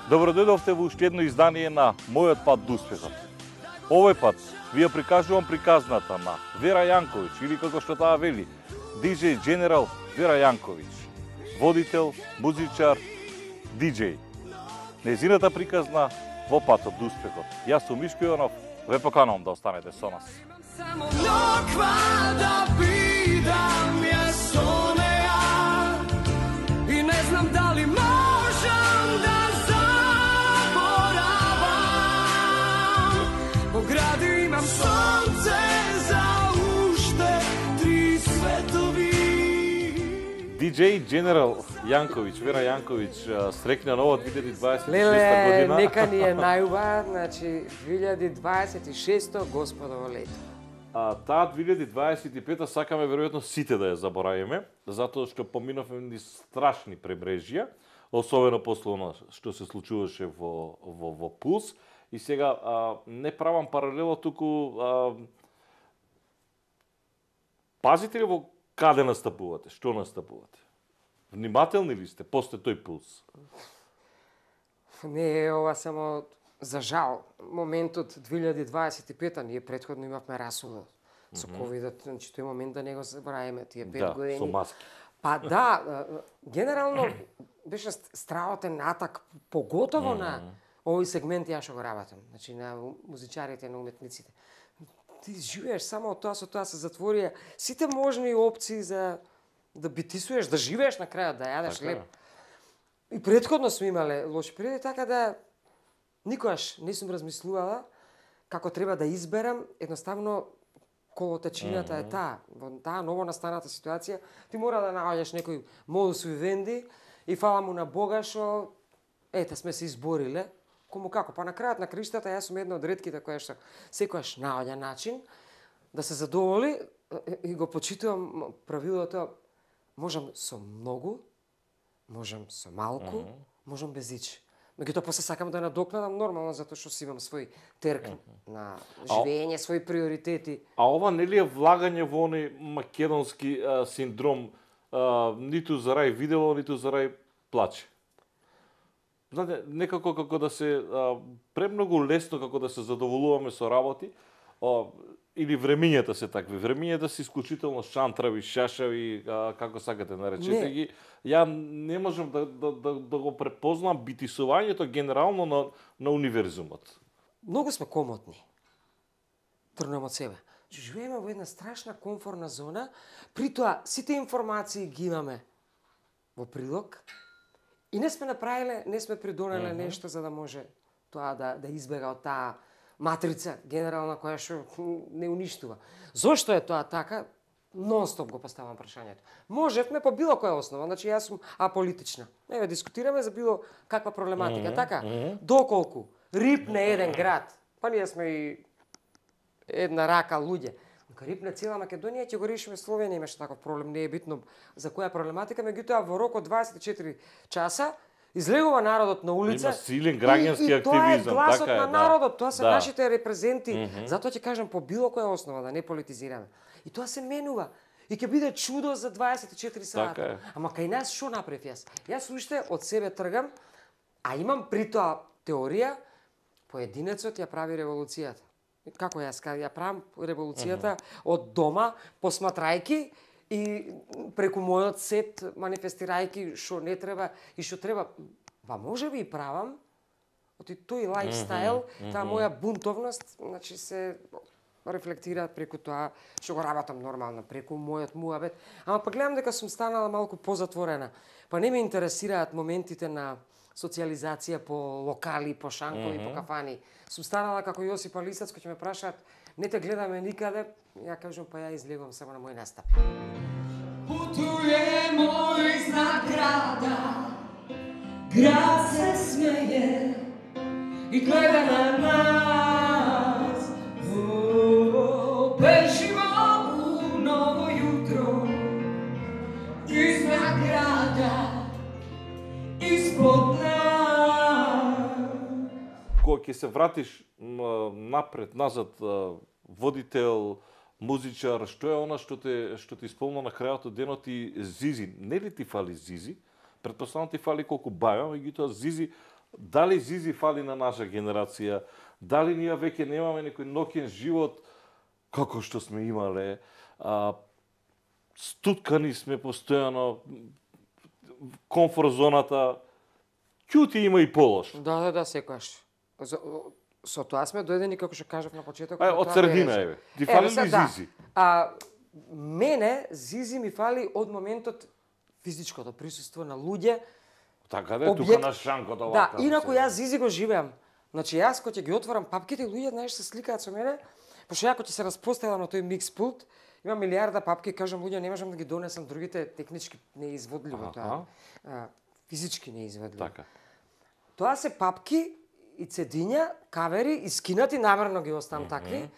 Добро дојдовте во уште едно издание на Мојот пат до успехот. Овој пат ви ја прикажувам приказната на Вера Јанковиќ, или како што таа вели, DJ General Вера Јанковиќ, водител, музичар, DJ. Незината приказна во патот до успехот. Јас сум Мишко Јонов, ве поканувам да останете со нас. Само ноква да видам ја со неа и не знам дали можам да заборавам. По гради имам сонце за уште 3 светови. DJ General Јанковиќ, Вера Јанковиќ, среќна нова 2026 Леле, година. нека ни е најубава, значи 2026 Господово лето. Таа 2025 сакаме веројатно сите да ја заборавиме, затоа што поминавме ни страшни пребрежја, особено после она што се случуваше во Пулс. И сега не правам паралела, туку пазите ли во каде настапувате, што настапувате? Внимателни ли сте после тој Пулс? Не е ова само за жал. Моментот 2025 ние претходно имавме расуло со ковидот, значи тој момент да не го забораваме тие 5 години. Со маски. Па да, генерално беше страхотен атак, поготово на овој сегмент ја што го работам, значи на музичарите, на уметниците. Ти живееш само од тоа, со тоа се затворија сите можни опции за да битисуеш, да живееш на крајот, да јадеш леп. И претходно сме имале лоши периоди, така да никогаш не сум размислувала како треба да изберам, едноставно колотечината е таа. Во таа ново настаната ситуација, ти мора да наоѓаш некој модус вивенди и фала му на Бога што ете сме се избориле. Кому како? Па на крајот на криштата јас сум една од ретките која што секојаш наоѓа начин да се задоволи и го почитувам правилото можам со многу, можам со малку, можам без ич. Меѓутоа после сакам да надокнадам нормално затоа што си имам свој терк на живење, своји приоритети. А ова нели е влагање во оној македонски синдром, ниту зарај видео, ниту зарај плаче? Знаете, некако како да се премногу лесно како да се задоволуваме со работи, или времињата се такви. Времињата се исклучително шантрави, шашави, како сакате наречете ги. Ја не можам да го препознам битисувањето генерално на универзумот. Многу сме комотни. Тргнам од себе. Живееме во една страшна комфортна зона, при тоа сите информации ги имаме во прилог и не сме направиле, не сме придонеле нешто за да може тоа да избега од таа матрица генерална која што не уништува. Зошто е тоа така? Нон-стоп го поставам прашањето. Можевме по било која основа, значи јас сум аполитична. Еве дискутираме за било каква проблематика, така? Доколку рипне еден град, па ние сме и една рака луѓе. Кога рипне цела Македонија, ќе го решиме. Словенија имаше таков проблем, не е битно за која проблематика, меѓутоа во рок од 24 часа излегува народот на улица. Има силен граѓански активизам, тоа е гласот така е, на народот, тоа се да. нашите репрезенти. Затоа ќе кажам по било која основа да не политизираме. И тоа се менува. И ќе биде чудо за 24 сата. Така е. Ама кај нас што направив јас? Јас уште од себе тргам, а имам при тоа теорија, поединецот ја прави револуцијата. Како јас ја правам револуцијата од дома, посматрајки и преку мојот сет манифестирајќи што не треба и што треба. Па може би и правам, оти тој лајфстайл, таа моја бунтовност, значи се рефлектира преку тоа што го работам нормално, преку мојот муабет. Ама па гледам дека сум станала малку позатворена. Па не ме интересираат моментите на социализација по локали, по шанкови, по кафани. Сум станала како Јосип Алисац, кој ќе ме прашаат, не те гледаме никаде, ја кажам па ја излегувам само на мој настап. Putuje moj znak grada, grad se smeje i gleda na nas. Bežimo u novo jutro, iznad grada, ispod nas. Кога ќе се вратиш напред, назад, водител, музичар, што е она што ти исполна на крајот од денот и Зизи? Не ли ти фали Зизи? Претпоставам ти фали колку баја, меѓутоа Зизи Дали Зизи фали на наша генерација? Дали ние веќе немаме некој ноќен живот како што сме имале? Стуткани сме постојано, комфорт зоната, ќути има и полош. Да, секогаш. Со тоа сме дојдени, како што кажав на почеток. Од средина, еве. Ти фали ли Зизи? Мене, Зизи ми фали од моментот физичкото присуство на луѓе. Така да, тука на шанкото овака. Да, инаку јас Зизи го живеам. Значи, јас кога ќе ги отворам папките, луѓе, знаеш, се сликаат со мене, пошто ја кога ќе се распоставам на тој микс пулт, има милиарда папки, кажам, луѓе, не можам да ги донесам, другите технички не е изводливо тоа. Физички не е изводливо. Така. Тоа се папки и цедиња, кавери, искинати, намерно ги оставам такви,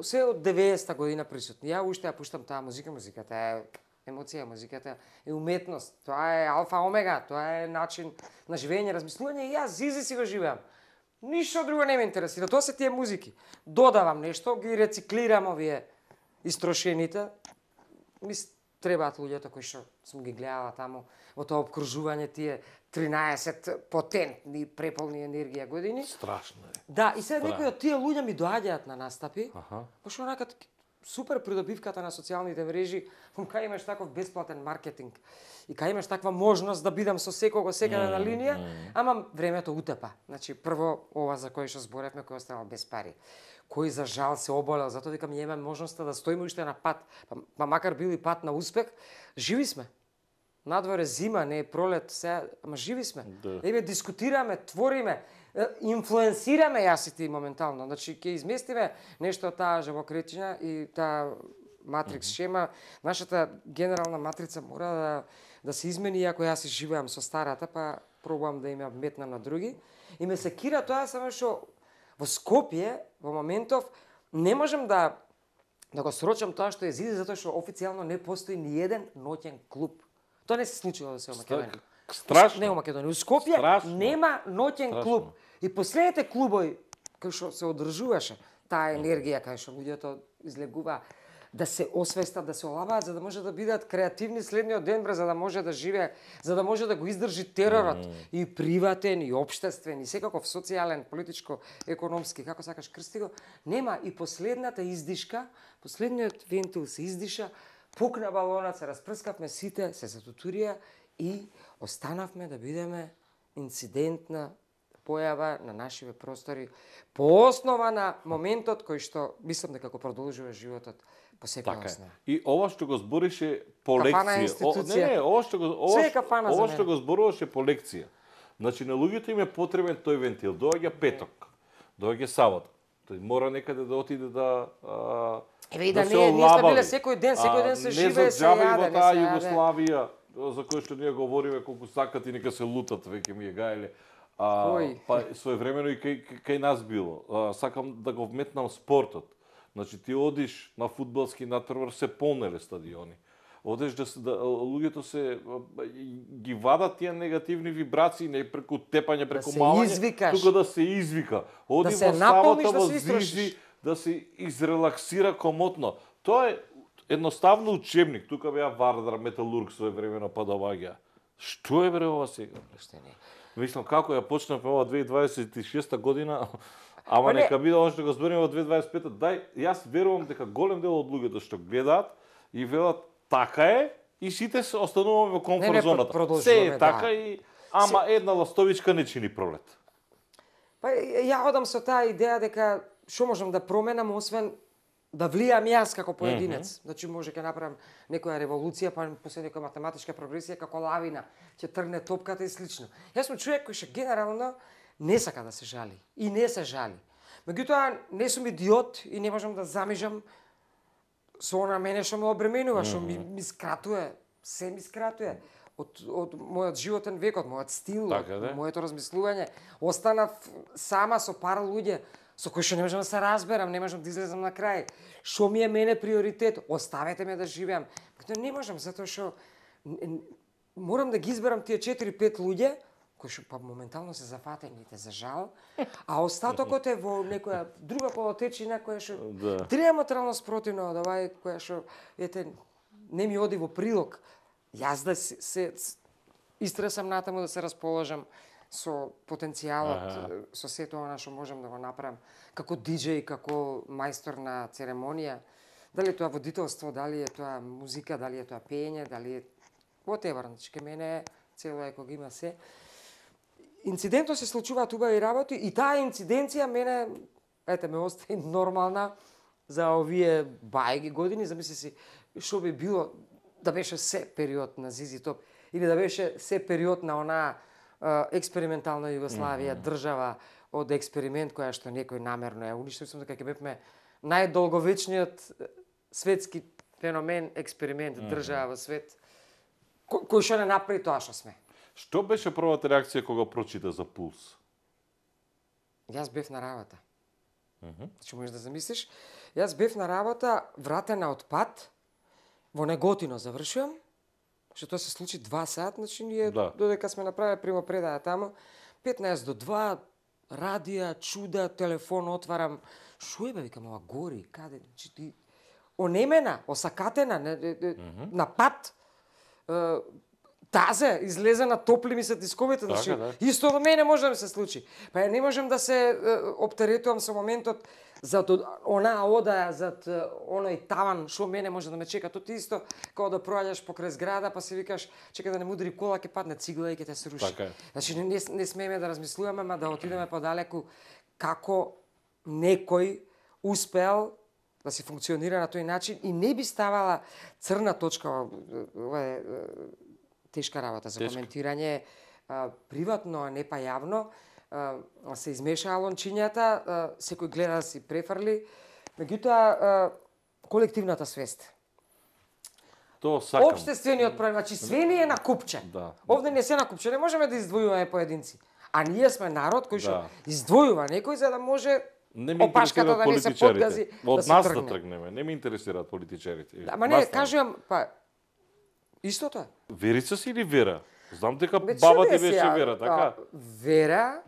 се од 90-та година присутни. Ја уште ја пуштам таа музика, музиката е емоција, музиката е уметност, тоа е алфа омега, тоа е начин на живење, размислување и јас Зизи си го живеам. Ништо друго не ме интересира, тоа се тие музики. Додавам нешто, ги рециклирам овие истрошените. Ми требаат луѓето кои што сум ги гледала таму во тоа обкружување тие 13 потентни, преполни енергија години. Страшно е. Да, и сега некои од тие луѓе ми доаѓаат на настапи, пошто онака супер придобивката на социјалните мрежи, кај имаш таков бесплатен маркетинг и кај имаш таква можност да бидам со секого секаде на линија, ама времето утепа. Значи, прво ова за кој што зборевме, кој останал без пари. Кој за жал се оболел, затоа викам ја имам можноста да стоиме уште на пат, па макар бил и пат на успех, живи сме. Надворе зима, не е пролет, сега, ама живи сме. Да. Еве дискутираме, твориме, инфлуенсираме јас и ти моментално. Значи, ќе изместиме нешто од таа живокречина и таа матрикс шема. Нашата генерална матрица мора да се измени, иако јас и живеам со старата, па пробувам да им ја метнам на други. И ме секира тоа само што во Скопје, во моментов, не можам да го срочам тоа што е Зизи, затоа што официјално не постои ни еден ноќен клуб. Тоа не се случило да се во Македонија. Страшно. Не во Македонија. У Скопје нема ноќен клуб. И последните клубови кои што се одржуваше таа енергија кај што луѓето излегува да се освестат, да се олабаат, за да може да бидат креативни следниот ден, за да може да живее, за да може да го издржи теророт и приватен, и општествен, и секаков социјален, политичко, економски, како сакаш крсти го, нема. И последната издишка, последниот вентил се издиша, пукна балонот, се распрскавме сите, се затутурија и останавме да бидеме инцидентна појава на нашиве простори по основа на моментот кој што мислам дека го продолжува животот по секојаш. Така. И ова што го зборише по Кафана лекција. институција. Не, ова што Се е кафана за ова мене. што го зборуваше по лекција. Значи на луѓето им е потребен тој вентил. Доаѓа петок, доаѓа сабота. Тој мора некаде да отиде да Еве и да се не, ние сме биле олабави. секој ден се живее, Не се за џабе јаде, во не таа се јаде. Југославија за кој што ние говориме колку сакат и нека се лутат, веќе ми е гаеле. Кој? Па своевремено и кај нас било. Сакам да го вметнам спортот. Значи ти одиш на фудбалски натпревар, се полнеле стадиони. Одеш луѓето се ги вадат тие негативни вибрации, не преку тепање, преку се малање, извикаш. туку да се извика. Оди Да се во наполниш, сабота, да во се истрошиш. Зизи, да се изрелаксира комотно. Тоа е едноставно учебник. Тука беа Вардар, Металург своевремено па доаѓа. Што е бре ова сега? Уште не. Мислам како ја почнавме ова 2026 година, ама Па не. нека биде оно што го збориме во 2025. Дај, јас верувам дека голем дел од луѓето што гледаат и велат така е и сите се остануваме во комфорт зоната. продолжуваме, Се е да. така и ама една ластовичка не чини пролет. Па ја одам со таа идеја дека што можам да променам освен да влијам јас како поединец. Значи може ќе направам некоја револуција, па после некоја математичка прогресија како лавина ќе тргне топката и слично. Јас сум човек кој што генерално не сака да се жали и не се жали. Меѓутоа не сум идиот и не можам да замижам со она мене што ме обременува, што ми скратува, се ми скратува од мојот животен век, од мојот стил, Така, од да. моето размислување. Останав сама со пар луѓе со кои што не можам да се разберам, не можам да излезам на крај. Што ми е мене приоритет? Оставете ме да живеам. Като не можам, затоа што морам да ги изберам тие 4-5 луѓе кои што па моментално се зафатените за жал, а остатокот е во некоја друга колотечина која што Да. диаметрално спротивна од овај која што ете не ми оди во прилог. Јас да се истресам натаму да се расположам со потенцијалот, со сето она што можам да го направам, како диџеј, како мајстор на церемонија, дали е тоа водителство, дали е тоа музика, дали е тоа пеење, дали е whatever, значи ке мене цело е кога има се. Инцидентот се случуваат убави работи и таа инциденција мене, ме остави нормална за овие бајги години, замисли си што би било да беше се период на Зизи Топ или да беше се период на онаа експериментална Југославија, држава од експеримент која што некој намерно ја уништил, сум дека ќе бевме најдолговечниот светски феномен, експеримент, држава во свет, кој што не направи тоа што сме. Што беше првата реакција кога прочита за Пулс? Јас бев на работа. Што можеш да замислиш? Јас бев на работа, вратена од пат, во Неготино завршувам, што тоа се случи 2 сат, значи ние додека сме направиле примопредаја таму, 15 до 2, радија, чуда, телефон отварам, шо е бе, викам, ова гори, каде, значи ти онемена, осакатена, на пат, тазе, излезе на топли ми се дисковите, значи, исто до мене може да ми се случи. Па ја не можам да се оптеретувам со моментот зад онаа одаја, зад оној таван, што мене може да ме чека. Тоа исто, кога да проаѓаш покрај зграда, па си викаш, чека да не му удари кола, ќе падне цигла и ќе те се руши. Значи, не смееме да размислуваме, ма да отидеме подалеку како некој успеал да се функционира на тој начин и не би ставала црна точка, ова е тешка работа за коментирање, приватно, а не па јавно, се измешаа лончињата, секој гледа да си префрли, меѓутоа колективната свест. Тоа сакам. Општествениот проблем, значи све ни е на купче. Овде не се на купче, не можеме да издвојуваме поединци. А ние сме народ кој што издвојува некој за да може опашката да не се подгази, да се нас да тргнеме. Не ме интересираат политичарите. Ама не, кажувам, па истото е. Верица си или Вера? Знам дека баба ти беше Вера, така? Вера,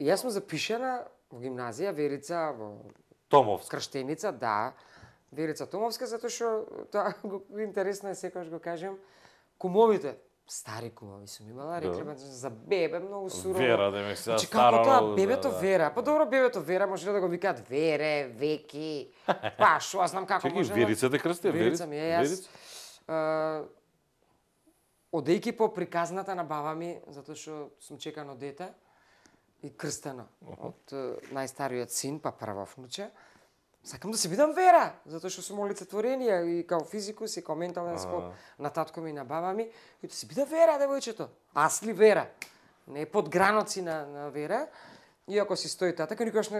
јас сум запишана во гимназија, Верица во Томовска. Крштеница, да. Верица Томовска, затоа што тоа интересно е секогаш го кажем, кумовите, стари кумови сум имала, реклама за бебе, многу сурово. Вера, да ме се значи, како тоа, бебето Вера. Па добро, бебето Вера, може да го викаат Вере, Веки, па шо, аз знам како може. Чекай, Верица те крсти, Верица ми е, јас. Одејки по приказната на баба ми, затоа што сум чекано дете и крстено од најстариот син, па прво внуче, сакам да се бидам Вера, затоа што сум олицетворение и као физикус и као ментален склоп на татко ми и на баба ми, и да се биде Вера, девојчето. Аз ли Вера? Не под граноци на Вера, иако си стои тата, како никогаш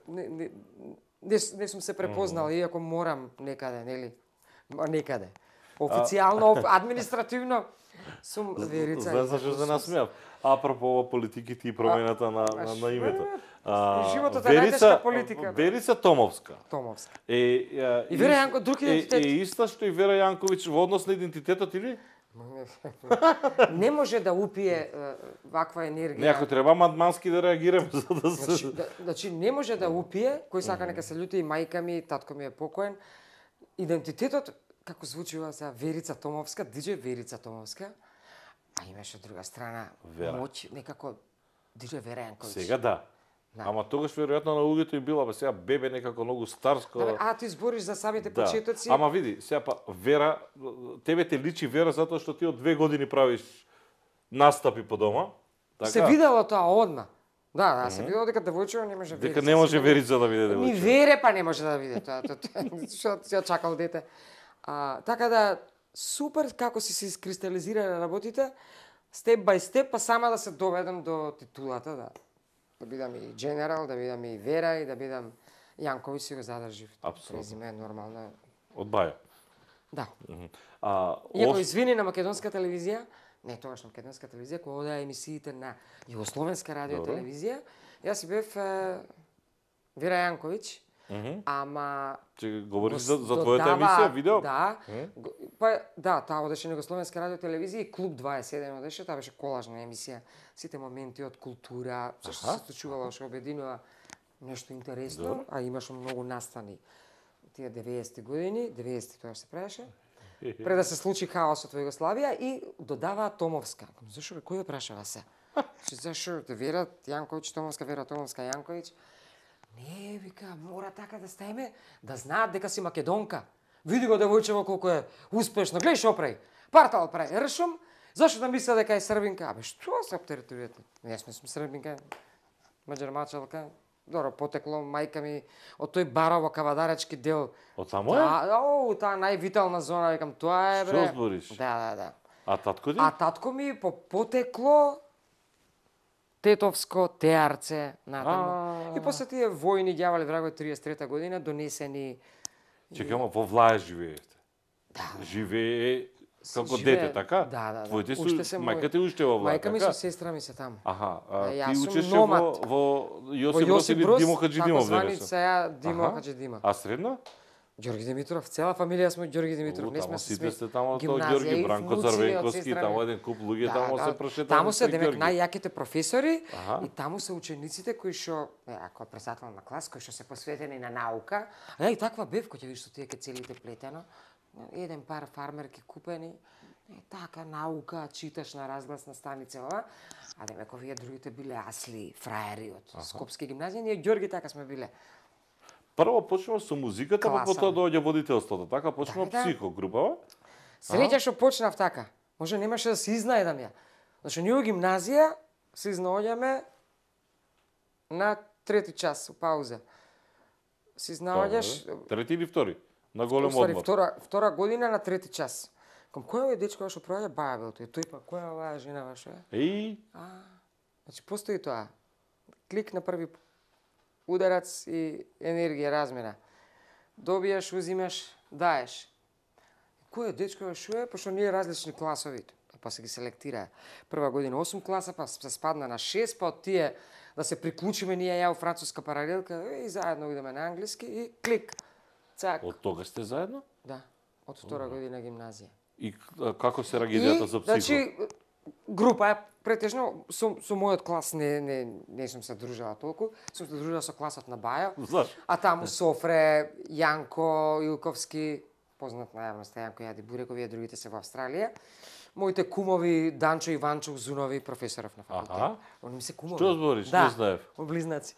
не сум се препознал, иако морам некаде, нели? Некаде. Официјално, административно, сум Верица. Знаеш зашто се насмеав? Апропо ова политиките и промената на името. Животот е најтешка политика. Верица Томовска. Томовска. И Вера Јанковиќ, друг идентитет. Е иста што и Вера Јанковиќ во однос на идентитетот или? Не може да упие ваква енергија. Некој треба мадмански да реагираме за да се... Значи, не може да упие, кој сака нека се љути, и мајка ми, татко ми е покоен. Идентитетот, како звучи ова за Верица Томовска, диџе Верица Томовска, а имаше од друга страна моќ, некако диџе Вера Јанковиќ. Сега да. Ама тогаш веројатно на луѓето им било, сега бебе некако многу старско. Ти збориш за самите почетоци. Ама види, сега па Вера, тебе те личи Вера затоа што ти од 2 години правиш настапи по дома. Така? Се видело тоа одма. Да, се видело дека девојчето не може Верица. Дека не може Верица да види девојче. Ни Вере па не може да види тоа. Што ја чакал дете. Така да, супер како си се искристализирале работите, степ бај степ, па сама да се доведам до титулата, да бидам и генерал, да бидам и Вера и да бидам Јанковиќ, си го задржив. Презиме е нормално. Од баја. Да. Иако извини на македонска телевизија, не тогаш на македонска телевизија, кога одеа емисиите на Југословенска радио телевизија, јас си бев Вера Јанковиќ, ама... Че говориш за твојата емисија, видео? Да. Па, да, таа одеше на Југословенска радио телевизија и Клуб 27 одеше, таа беше колажна емисија. Сите моменти од култура, што се случувало, што обединува нешто интересно, а имаше многу настани тие 90-ти години, 90-ти тоа се правеше, пред да се случи хаосот во Југославија и додаваа Томовска. Зашо кој ја прашава се? Зашо Вера Јанковиќ Томовска, Вера Томовска Јанковиќ. Не, вика, мора така да стаеме, да знаат дека си македонка. Види го девојчево колку е успешно. Гледај шо прави. Партал прави. Ршум, зашо да мисля дека е србинка? Абе, што се територијата? Не сме србинка. Маџар-мачалка. Добро, потекло мајка ми од тој Барово кавадаречки дел. Од само е? Да, таа највитална зона, викам, тоа е бре. Што збориш? Да. А татко ти? А татко ми по потекло тетовско теарце натаму. И после тие војни ѓавали врагови 33 година донесени. Чекай, ама во Влаја живеете. Да. Живее како Живее, дете, така? Да. Твоите Уште се мајка ти уште во Влаја, Мајка ми така? со сестра ми се таму. Аха, Јас ти сум учеше номад. во Во Јосип Брос или Брос, Димо Хаджидимов тако денеса? званица ја Димо Аха. Хаджидима. А средно? Ѓорги Димитров, цела фамилија сме Ѓорги Димитров, не сме се сите сме. сте таму, тоа гимназија Ѓорги и Бранко внуци од Црвенковски, сестра таму ми. еден куп луѓе, таму се прошетаа. Таму се демек најјаките професори Аха. и таму се учениците кои што, ако председател на клас, кои што се посветени на наука, а ја и таква бев кој ќе видиш со тие ке целите плетено, еден пар фармерки купени, така наука, читаш на разгласна станица ова, а демек овие другите биле асли, фраери од Скопски гимназија, ние Ѓорги така сме биле. Прво почнува со музиката, па Класа. потоа доаѓа водителството, така почнува Да. психо групава. Среќа што почнав така. Може немаше да се изнајдам ја. Значи ние во гимназија се изнаоѓаме на трети час, у пауза. Се изнаоѓаш, Трети или втори? На голем уствари, одмор. втора година на трети час. Ком кој е дечко што проаѓа бајабел тој? Тој па која е оваа жена ваша? Еј, Значи постои тоа. Клик на први ударац и енергија размена. Добиеш, узимаш, даеш. Кој е дечко што е? Пошто ние различни класови, па се ги селектира. Прва година 8 класа, па се спадна на 6, па од тие да се приклучиме ние ја во француска паралелка и заедно идеме на англиски и клик. Цак. од тога сте заедно? Да, од втора година гимназија. И како се рагидејата за психо? Значи, група е претежно со мојот клас не сум се дружела толку, сум се дружела со класот на Бајо. Знаеш. А таму Софре, Јанко Илковски, познат на јавноста Јанко Јади Буреков, и другите се во Австралија. Моите кумови Данчо Иванчо Узунови, професоров на факултет. Аха. Они ми се кумови. Што збориш? Да, Не знаев. близнаци.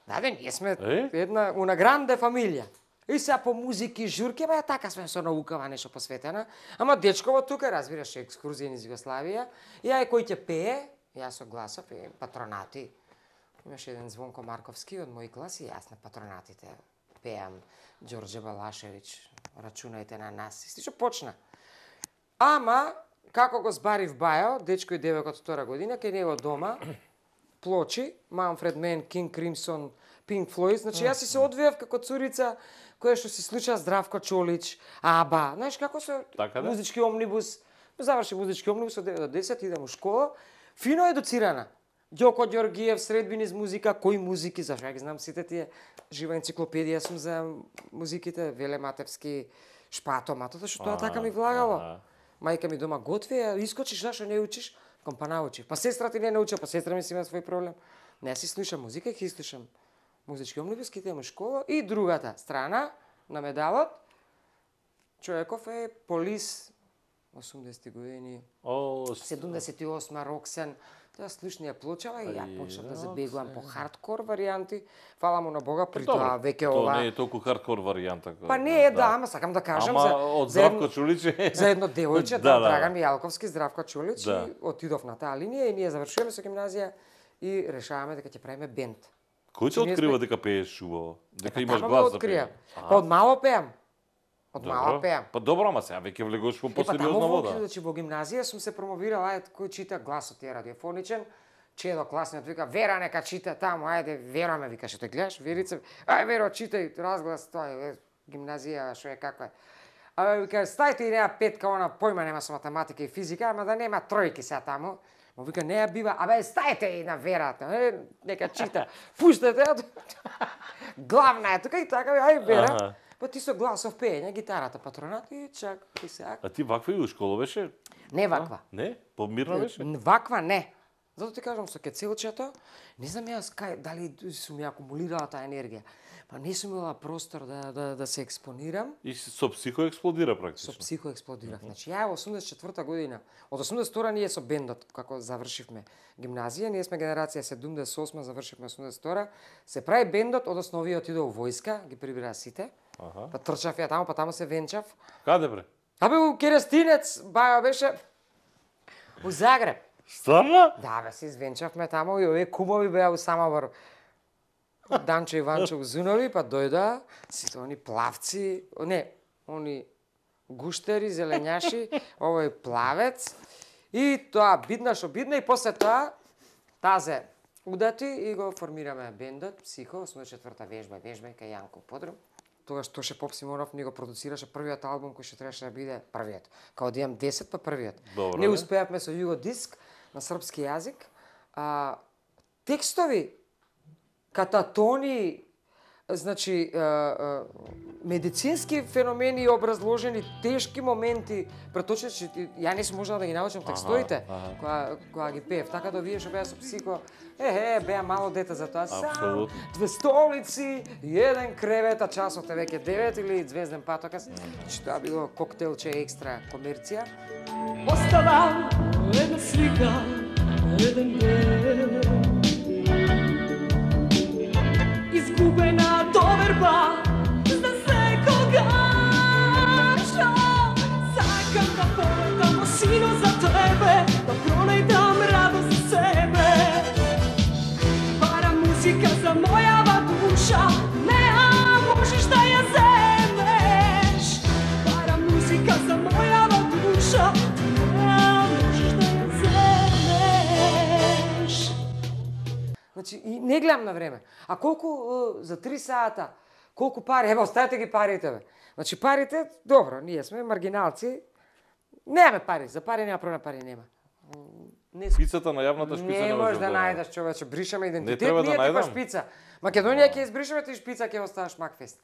Да, ние сме Е? една una grande фамилија. И сега по музики, журки, бе, така сме со наукава нешто посветена. Ама дечково тука, разбираш, екскурзија низ Југославија. И ај кој ќе пее, јас со гласов и патронати. Имаше еден Звонко Марковски од мој клас и јас на патронатите пеам Ѓорđe Балашевиќ, рачунајте на нас. И слично почна. Ама, како го збарив Бајо, дечко и девојка од втора година, кај него дома, плочи, Манфред Мен, Кинг Кримсон, Пинк Флојд, значи јас си се одвијав како цурица која што си случува Здравко Чолич, Аба, знаеш како се Така да? музички омнибус, заврши музички омнибус од 9 до 10, идам у школа, фино едуцирана. Ѓоко Ѓоргиев, средби низ музика, кои музики, зашто ја ги знам сите тие, жива енциклопедија сум за музиките, Веле Матевски, Шпато, матото, што тоа така ми влагало. Мајка ми дома готви, искочиш, зашто не учиш? Ком па научи. Па сестра ти не научи, па сестра ми си има свој проблем. Не си слушам музика, ќе слушам музички омнибус, ќе идам у школа. И другата страна на медалот, човеков е полис 80 години, О, 78 Роксен, тоа слушнија плочава и ја почнав да забегувам по Роксен. хардкор варијанти. Фала му на Бога, при Добро, тоа веќе тоа ова. не е толку хардкор варијанта. Па не е, да, ама сакам да кажам Ама за од за едно- Здравко Чулич е... за едно девојче, Да, да. Драган Мијалковски, Здравко Чулич, Да. и отидов на таа линија и ние завршуваме со гимназија и решаваме дека ќе правиме бенд. Кој Че те ние открива сме- дека пееш убаво? Дека Па имаш тамо глас ме за открија. пеење? Па од мало пеам. Од Добро. мало пеам. Па добро, ама сега веќе влегуваш во Па таму посериозна во, вода. значи во гимназија сум се промовирала, ајде кој чита гласот е радиофоничен. Чедо класниот вика, Вера нека чита таму, ајде, Вера ме викаше, тој гледаш, Верица, ај Веро, читај разглас, тоа е гимназија, што е каква е. А вика, стајте и неа петка, она појма нема со математика и физика, ама да нема тројки сега таму. Му вика, не ја бива, абе, стајте и на Верата, нека чита, пуштете, главна е тука и така, ај Вера. Аха. Па ти со гласов пеење, гитарата, патронат и чак, и сега. А ти ваква и у школа беше? Не ваква. Не? Помирна беше? Ваква не. Затоа ти кажам со кецелчето, не знам јас дали сум ја акумулирала таа енергија. Па не сум имала простор да се експонирам. И со психо експлодира Со практично. психо експлодирав. Значи, ја во 84 година, од 82 ние со бендот, како завршивме гимназија, ние сме генерација 78, завршивме 82, се прави бендот, односно овие отидоа во војска, ги прибира сите, Аха. па трчав ја таму, па таму се венчав. Каде бре? Абе, у Керестинец, баја беше у Загреб. Стварно? Да, бе, се извенчавме таму и овие кумови беа у Самобор. Данчо Иванчо Узунови, па дојдоа, сите они плавци, не, они гуштери, зеленјаши, овој плавец, и тоа бидна што бидна, и после тоа тазе удати и го формираме бендот, Психо, 84-та вежба кај Јанко Подрум. Тогаш Тоше Поп Симонов ни го продуцираше првиот албум кој што требаше да биде првиот. Као да имам 10, па првиот. Добро, Не бе. успеавме со Југо диск на српски јазик. Текстови, кататони, значи медицински феномени образложени, тешки моменти, преточно ја не сум можела да ги научам текстовите кога ги пеев. Така да вие што беа со Психо, беа мало дете за тоа. Само Апсолутно. 2 столици, 1 кревет, а часот е веќе 9 или звезден патокас. Значи тоа било коктелче екстра комерција. Оставам една слика, еден ден. Изгубена доверба за секогаш. Сакам да полетам во сино за тебе, да пронајдам радост за себе. Барам музика за мојава душа, неа можеш да ја земеш. Барам музика за мојава душа, неа можеш да ја земеш. Значи, и не гледам на време. А колку за 3 сата, колку пари, ево, оставете ги парите, бе. Значи, парите, добро, ние сме маргиналци, немаме пари, за пари нема проблем, пари нема. Не, Шпицата на јавната шпица не можеш да најдеш. најдеш, човече, бришаме идентитет, треба да ние типа најдам. шпица. Македонија ќе избришаме, ти шпица ќе оставаш Макфест.